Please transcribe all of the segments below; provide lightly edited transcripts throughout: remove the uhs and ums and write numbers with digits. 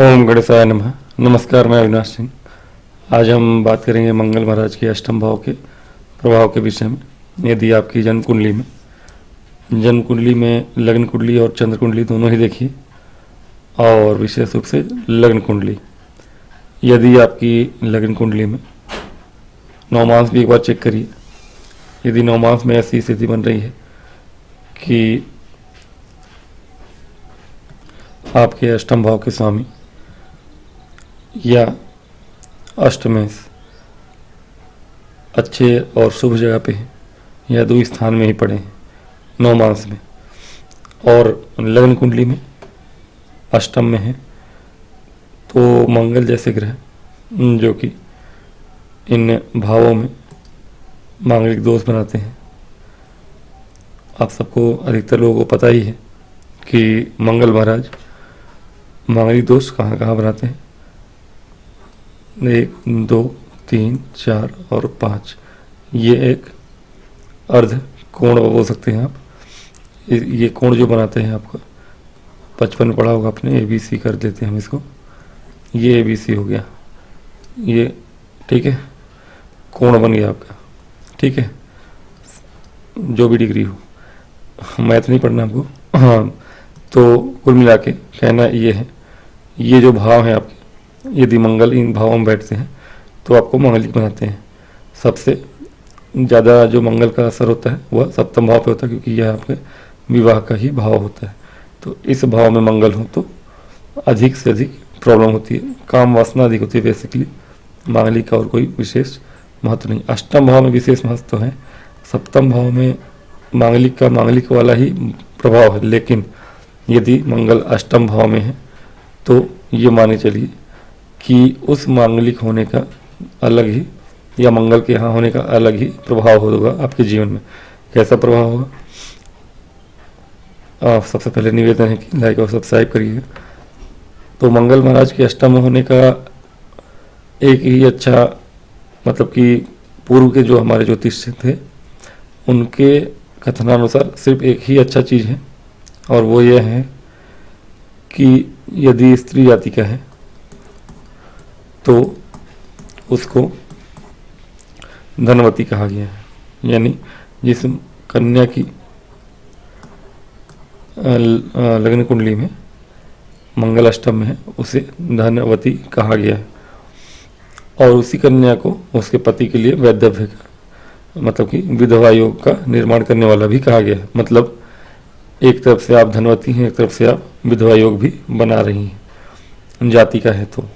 ओम गणेशाय नमः। नमस्कार, मैं अविनाश सिंह। आज हम बात करेंगे मंगल महाराज के अष्टम भाव के प्रभाव के विषय में। यदि आपकी जन्म कुंडली में लग्न कुंडली और चंद्र कुंडली दोनों ही देखिए, और विशेष रूप से लग्न कुंडली। यदि आपकी लग्न कुंडली में नवमांस भी एक बार चेक करिए। यदि नवमांस में ऐसी स्थिति बन रही है कि आपके अष्टम भाव के स्वामी या अष्टमेश अच्छे और शुभ जगह पे हैं या दो स्थान में ही पड़े हैं नवमांस में, और लग्न कुंडली में अष्टम में है, तो मंगल जैसे ग्रह जो कि इन भावों में मांगलिक दोष बनाते हैं। आप सबको, अधिकतर लोगों को पता ही है कि मंगल महाराज मांगलिक दोष कहाँ कहाँ बनाते हैं। 1, 2, 3, 4 और 5, ये एक अर्ध कोण बोल सकते हैं आप। ये कोण जो बनाते हैं, आपका बचपन में पढ़ा होगा आपने, ABC कर देते हैं हम इसको। ये ABC हो गया, ये ठीक है, कोण बन गया आपका, ठीक है, जो भी डिग्री हो, मैथ नहीं पढ़ना आपको। हाँ, तो कुल मिला के कहना ये है, ये जो भाव हैं आपके, यदि मंगल इन भावों में बैठते हैं तो आपको मांगलिक बनाते हैं। सबसे ज़्यादा जो मंगल का असर होता है वह सप्तम भाव पे होता है, क्योंकि यह आपके विवाह का ही भाव होता है। तो इस भाव में मंगल हो तो अधिक से अधिक प्रॉब्लम होती है, काम वासना अधिक होती है। बेसिकली मांगलिक का और कोई विशेष महत्व नहीं। अष्टम भाव में विशेष महत्व है, सप्तम भाव में मांगलिक वाला ही प्रभाव है। लेकिन यदि मंगल अष्टम भाव में है तो ये माने चलिए कि उस मांगलिक होने का अलग ही, या मंगल के यहाँ होने का अलग ही प्रभाव होगा आपके जीवन में। कैसा प्रभाव होगा? आप सबसे पहले निवेदन है कि लाइक और सब्सक्राइब करिएगा। तो मंगल महाराज के अष्टम होने का एक ही अच्छा, मतलब कि पूर्व के जो हमारे ज्योतिष थे उनके कथनानुसार सिर्फ एक ही अच्छा चीज़ है, और वो ये है कि यदि स्त्री जाति का है तो उसको धनवती कहा गया है। यानी जिस कन्या की लग्न कुंडली में मंगल अष्टम में है उसे धनवती कहा गया है, और उसी कन्या को उसके पति के लिए वैधव्य का, मतलब कि विधवा योग का निर्माण करने वाला भी कहा गया है। मतलब एक तरफ से आप धनवती हैं, एक तरफ से आप विधवा योग भी बना रही हैं। जाति का है तो,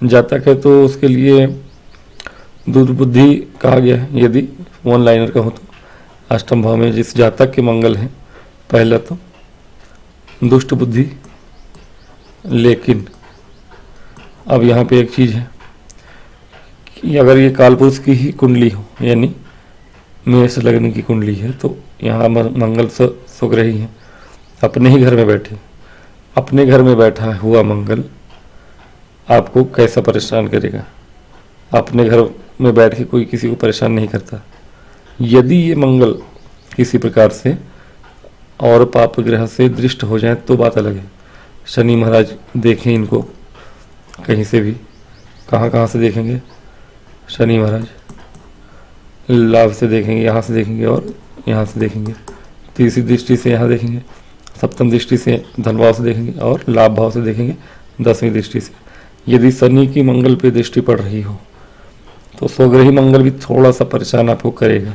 जातक है तो उसके लिए दुर्बुद्धि कहा गया है। यदि वन लाइनर का हो तो अष्टम भाव में जिस जातक के मंगल है, पहला तो दुष्ट बुद्धि। लेकिन अब यहाँ पे एक चीज़ है कि अगर ये कालपुरुष की ही कुंडली हो, यानी मेष लग्न की कुंडली है, तो यहाँ मंगल सुग्रही है, अपने ही घर में बैठे, अपने घर में बैठा हुआ मंगल आपको कैसा परेशान करेगा। अपने घर में बैठ के कोई किसी को परेशान नहीं करता। यदि ये मंगल किसी प्रकार से और पाप ग्रह से दृष्ट हो जाए तो बात अलग है। शनि महाराज देखें इनको कहीं से भी, कहाँ कहाँ से देखेंगे शनि महाराज, लाभ से देखेंगे, यहाँ से देखेंगे और यहाँ से देखेंगे, तीसरी दृष्टि से यहाँ देखेंगे, सप्तम दृष्टि से धन भाव से देखेंगे, और लाभ भाव से देखेंगे 10वीं दृष्टि से। यदि शनि की मंगल पे दृष्टि पड़ रही हो तो स्वग्रही मंगल भी थोड़ा सा परेशान आपको करेगा,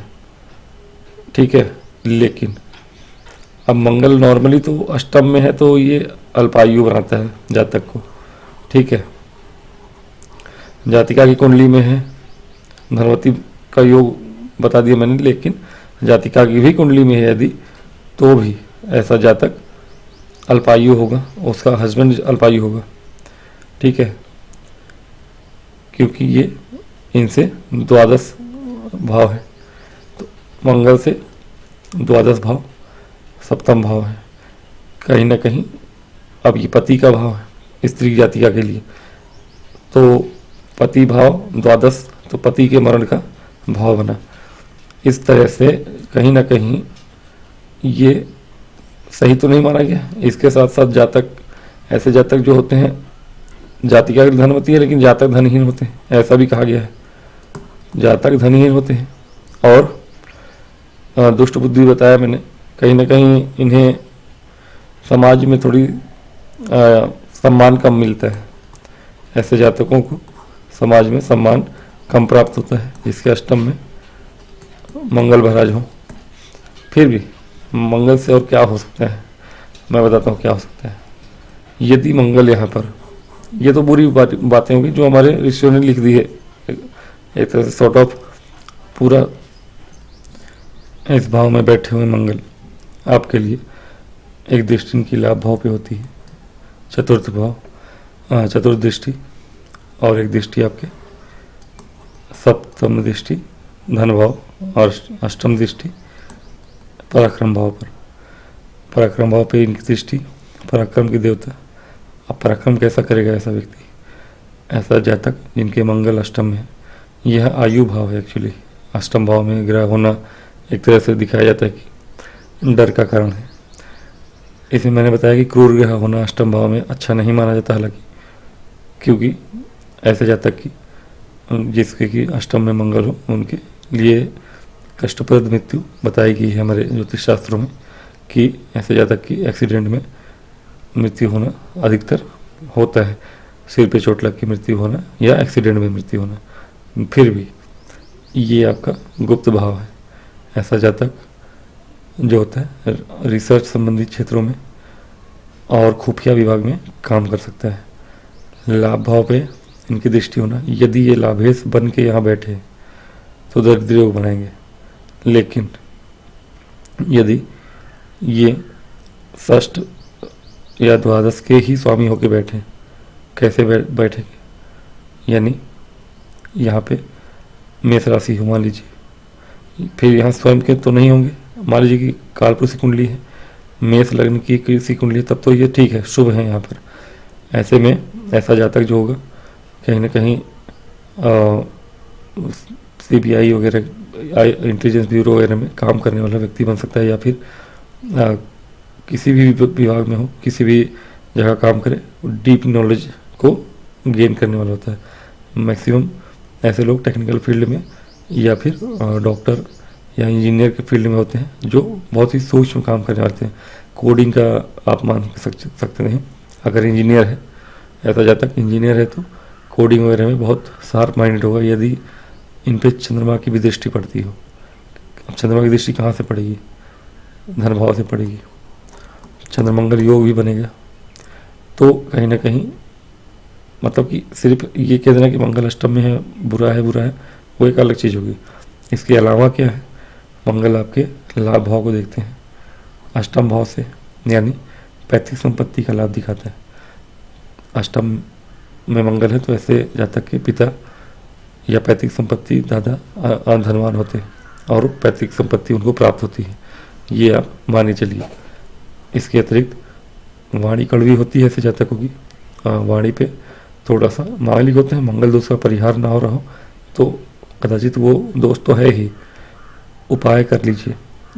ठीक है। लेकिन अब मंगल नॉर्मली तो अष्टम में है तो ये अल्पायु बनाता है जातक को, ठीक है। जातिका की कुंडली में है, धनवती का योग बता दिया मैंने, लेकिन जातिका की भी कुंडली में है यदि, तो भी ऐसा जातक अल्पायु होगा, उसका हस्बैंड अल्पायु होगा, ठीक है, क्योंकि ये इनसे द्वादश भाव है। तो मंगल से द्वादश भाव सप्तम भाव है, कहीं ना कहीं अब ये पति का भाव है स्त्री जातिका के लिए, तो पति भाव द्वादश, तो पति के मरण का भाव बना। इस तरह से कहीं ना कहीं ये सही तो नहीं माना गया। इसके साथ साथ जातक, ऐसे जातक जो होते हैं जातिका धनवती है लेकिन जातक धनहीन होते हैं, ऐसा भी कहा गया है। जातक धनहीन होते हैं और दुष्ट बुद्धि बताया मैंने, कहीं ना कहीं इन्हें समाज में थोड़ी सम्मान कम मिलता है। ऐसे जातकों को समाज में सम्मान कम प्राप्त होता है जिसके अष्टम में मंगल महाराज हो। फिर भी मंगल से और क्या हो सकता है, मैं बताता हूँ क्या हो सकता है। यदि मंगल यहाँ पर, ये तो बुरी बातें होंगी जो हमारे ऋषियों ने लिख दी है, एक तरह से सॉर्ट ऑफ पूरा इस भाव में बैठे हुए मंगल आपके लिए एक दृष्टि इनकी लाभ भाव पे होती है, चतुर्थ भाव, चतुर्थ दृष्टि, और एक दृष्टि आपके सप्तम दृष्टि धन भाव, और अष्टम दृष्टि पराक्रम भाव पर। पराक्रम भाव पे इनकी दृष्टि, पराक्रम की देवता। अब पराक्रम कैसा करेगा ऐसा व्यक्ति, ऐसा जातक जिनके मंगल अष्टम में है। यह आयु भाव है एक्चुअली, अष्टम भाव में ग्रह होना एक तरह से दिखाया जाता है कि डर का कारण है। इसमें मैंने बताया कि क्रूर ग्रह होना अष्टम भाव में अच्छा नहीं माना जाता, हालांकि क्योंकि ऐसे जातक की जिसके कि अष्टम में मंगल हो उनके लिए कष्टप्रद मृत्यु बताई गई है हमारे ज्योतिष शास्त्रों में, कि ऐसे जातक की एक्सीडेंट में मृत्यु होना अधिकतर होता है, सिर पे चोट लग के मृत्यु होना या एक्सीडेंट में मृत्यु होना। फिर भी ये आपका गुप्त भाव है। ऐसा जातक जो होता है रिसर्च संबंधित क्षेत्रों में और खुफिया विभाग में काम कर सकता है। लाभ भाव पे इनकी दृष्टि होना, यदि ये लाभेश बन के यहाँ बैठे तो दरिद्र योग बनाएंगे, लेकिन यदि ये षष्ठ या द्वादश के ही स्वामी होके बैठे, कैसे बैठेंगे, यानी यहाँ पे मेष राशि हो मान लीजिए, फिर यहाँ स्वयं के तो नहीं होंगे, मान लीजिए कि कालपुरुष कुंडली है, मेष लग्न की किसी कुंडली है, तब तो ये ठीक है, शुभ है यहाँ पर। ऐसे में ऐसा जातक जो होगा कहीं ना कहीं CBI वगैरह, इंटेलिजेंस ब्यूरो वगैरह में काम करने वाला व्यक्ति बन सकता है, या फिर किसी भी विभाग में हो, किसी भी जगह काम करे, डीप नॉलेज को गेन करने वाला होता है। मैक्सिमम ऐसे लोग टेक्निकल फील्ड में या फिर डॉक्टर या इंजीनियर के फील्ड में होते हैं जो बहुत ही सूक्ष्म काम करने वाले हैं। कोडिंग का आप मान सकते हैं, अगर इंजीनियर है, ऐसा जातक इंजीनियर है तो कोडिंग वगैरह में बहुत शार्प माइंडेड होगा, यदि इन पे चंद्रमा की भी दृष्टि पड़ती हो। अब चंद्रमा की दृष्टि कहाँ से पड़ेगी, धन भाव से पड़ेगी, चंद्रमंगल योग भी बनेगा। तो कहीं ना कहीं मतलब कि सिर्फ ये कह देना कि मंगल अष्टम में है, बुरा है, वो एक अलग चीज़ होगी। इसके अलावा क्या है, मंगल आपके लाभ भाव को देखते हैं, अष्टम भाव से, यानी पैतृक संपत्ति का लाभ दिखाता है। अष्टम में मंगल है तो ऐसे जातक के पिता या पैतृक संपत्ति दादा धनवान होते हैं और पैतृक संपत्ति उनको प्राप्त होती है, ये आप माने चलिए। इसके अतिरिक्त वाणी कड़वी होती है ऐसे जातकों की, वाणी पे थोड़ा सा मांगलिक होते हैं, मंगल दोष का परिहार ना हो रहा हो तो कदाचित वो दोष तो है ही, उपाय कर लीजिए।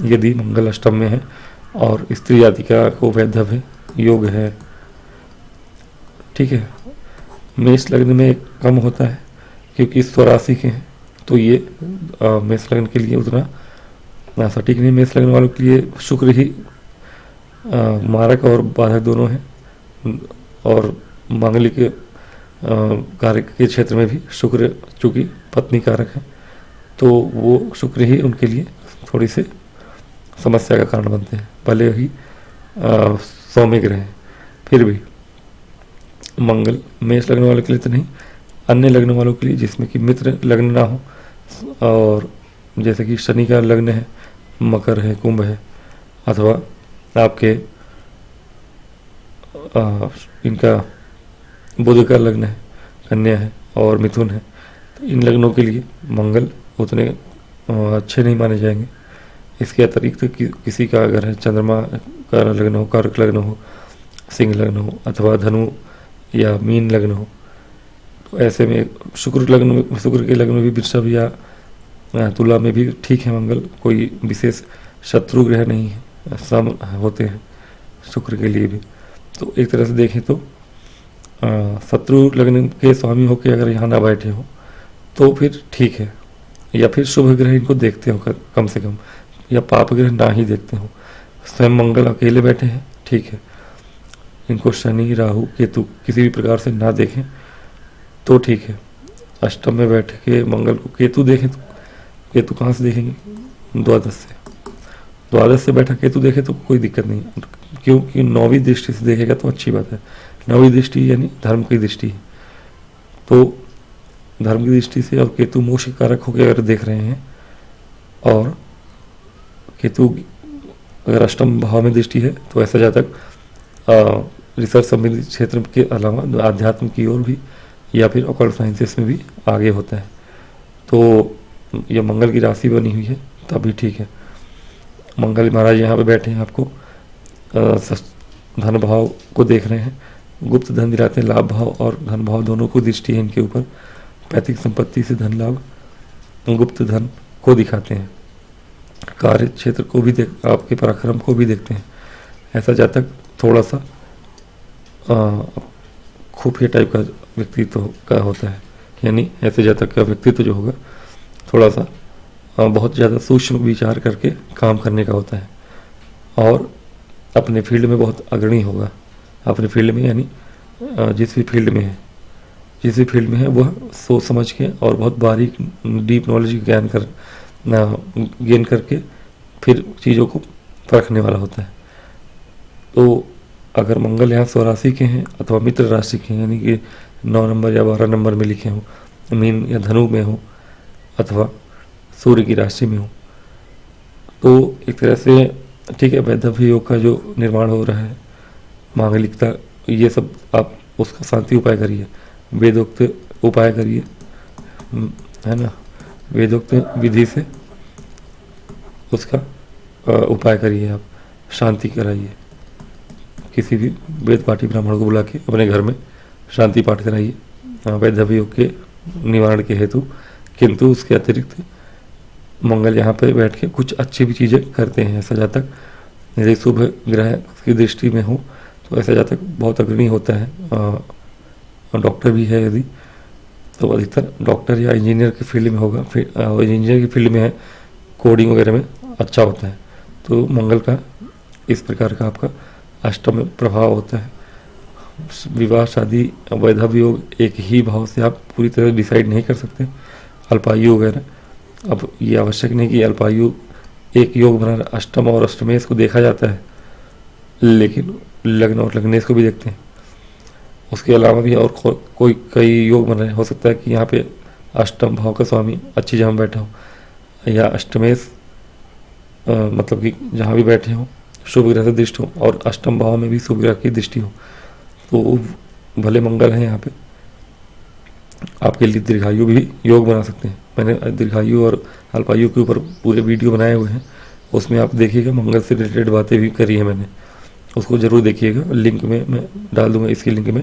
यदि मंगल अष्टम में है और स्त्री जातिका को वैधव्य योग है, ठीक है। मेष लग्न में कम होता है क्योंकि स्वराशि के हैं, तो ये मेष लग्न के लिए उतना सटीक नहीं। मेष लग्न वालों के लिए शुक्र ही मारक और बाधक दोनों हैं, और मांगलिक कार्य के क्षेत्र में भी शुक्र चूँकि पत्नी कारक है, तो वो शुक्र ही उनके लिए थोड़ी सी समस्या का कारण बनते हैं, भले ही सौम्य ग्रह हैं। फिर भी मंगल मेष लग्न वालों के लिए तो नहीं, अन्य लग्न वालों के लिए जिसमें कि मित्र लग्न ना हो, और जैसे कि शनि का लग्न है, मकर है, कुंभ है, अथवा आपके इनका बुध का लग्न है, कन्या है और मिथुन है, तो इन लग्नों के लिए मंगल उतने अच्छे नहीं माने जाएंगे। इसके अतिरिक्त किसी का अगर है चंद्रमा का लग्न हो, कर्क लग्न हो, सिंह लग्न हो, अथवा धनु या मीन लग्न हो, तो ऐसे में शुक्र के लग्न में भी वृषभ या तुला में भी ठीक है मंगल, कोई विशेष शत्रु ग्रह नहीं है, सम होते हैं शुक्र के लिए भी। तो एक तरह से देखें तो शत्रु लग्न के स्वामी होकर अगर यहाँ ना बैठे हो तो फिर ठीक है, या फिर शुभ ग्रह इनको देखते हो कम से कम, या पाप ग्रह ना ही देखते हो। स्वयं मंगल अकेले बैठे हैं, ठीक है, इनको शनि राहु केतु किसी भी प्रकार से ना देखें तो ठीक है। अष्टम में बैठ के मंगल को केतु देखें तो केतु कहाँ से देखेंगे? द्वादश से। द्वादश से बैठा केतु देखे तो कोई दिक्कत नहीं, क्योंकि नौवीं दृष्टि से देखेगा तो अच्छी बात है। नौवीं दृष्टि यानी धर्म की दृष्टि है, तो धर्म की दृष्टि से और केतु मोक्ष कारक होकर अगर देख रहे हैं, और केतु अगर अष्टम भाव में दृष्टि है तो ऐसा जातक रिसर्च संबंधी क्षेत्र के अलावा आध्यात्म की ओर भी या फिर ऑकल्ट साइंसेस में भी आगे होता है। तो ये मंगल की राशि बनी हुई है तभी ठीक है। मंगल महाराज यहाँ पे बैठे हैं, आपको धन भाव को देख रहे हैं, गुप्त धन दिलाते हैं, लाभ भाव और धन भाव दोनों को दृष्टि है इनके ऊपर। पैतृक संपत्ति से धन लाभ, गुप्त धन को दिखाते हैं, कार्य क्षेत्र को भी आपके पराक्रम को भी देखते हैं। ऐसा जातक थोड़ा सा खुफिया टाइप का व्यक्तित्व का होता है, यानी ऐसे जातक का व्यक्तित्व जो होगा थोड़ा सा बहुत ज़्यादा सूक्ष्म विचार करके काम करने का होता है, और अपने फील्ड में बहुत अग्रणी होगा। अपने फील्ड में यानी जिस भी फील्ड में है वह सोच समझ के और बहुत बारीक डीप नॉलेज गेन करके फिर चीज़ों को परखने वाला होता है। तो अगर मंगल यहाँ स्वराशि के हैं अथवा मित्र राशि के हैं, यानी कि 9 नंबर या 12 नंबर में लिखे हों, मीन या धनु में हो अथवा सूर्य की राशि में हो, तो एक तरह से ठीक है। वैधव्य योग का जो निर्माण हो रहा है, मांगलिकता, ये सब आप उसका शांति उपाय करिए, वेदोक्त उपाय करिए, है ना, वेदोक्त विधि से उसका उपाय करिए, आप शांति कराइए। किसी भी वेद पाठी ब्राह्मण को बुला के अपने घर में शांति पाठ कराइए वैधव्य योग के निवारण के हेतु। किंतु उसके अतिरिक्त मंगल यहाँ पर बैठ के कुछ अच्छी भी चीज़ें करते हैं। ऐसा जातक यदि शुभ ग्रह की दृष्टि में हो तो ऐसा जातक बहुत अग्रणी होता है। डॉक्टर भी है यदि, तो अधिकतर डॉक्टर या इंजीनियर की फील्ड में होगा, फिर इंजीनियर की फील्ड में है, कोडिंग वगैरह में अच्छा होता है। तो मंगल का इस प्रकार का आपका अष्टम में प्रभाव होता है। विवाह शादी वैधव्य योग एक ही भाव से आप पूरी तरह डिसाइड नहीं कर सकते, अल्पायु वगैरह। अब ये आवश्यक नहीं कि अल्पायु एक योग बना, अष्टम और अष्टमेश को देखा जाता है, लेकिन लग्न और लग्नेश को भी देखते हैं। उसके अलावा भी और कोई कई योग बन रहे, हो सकता है कि यहाँ पे अष्टम भाव का स्वामी अच्छी जगह बैठा हो, या अष्टमेश मतलब कि जहाँ भी बैठे हो शुभ ग्रह से दृष्टि हो, और अष्टम भाव में भी शुभ ग्रह की दृष्टि हो, तो भले मंगल है यहाँ पे आपके लिए दीर्घायु भी योग बना सकते हैं। मैंने दीर्घायु और अल्पायु के ऊपर पूरे वीडियो बनाए हुए हैं, उसमें आप देखिएगा, मंगल से रिलेटेड बातें भी करी हैं मैंने, उसको ज़रूर देखिएगा। लिंक में मैं डाल दूंगा, इसके लिंक में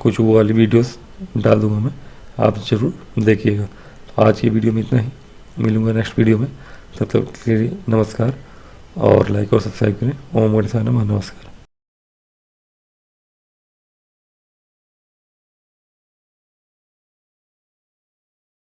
कुछ वो वाली वीडियोस डाल दूंगा मैं, आप ज़रूर देखिएगा। तो आज की वीडियो में इतना ही, मिलूंगा नेक्स्ट वीडियो में, तब तक के लिए नमस्कार, और लाइक और सब्सक्राइब करें। ओम गणेशाय नमः। नमस्कार।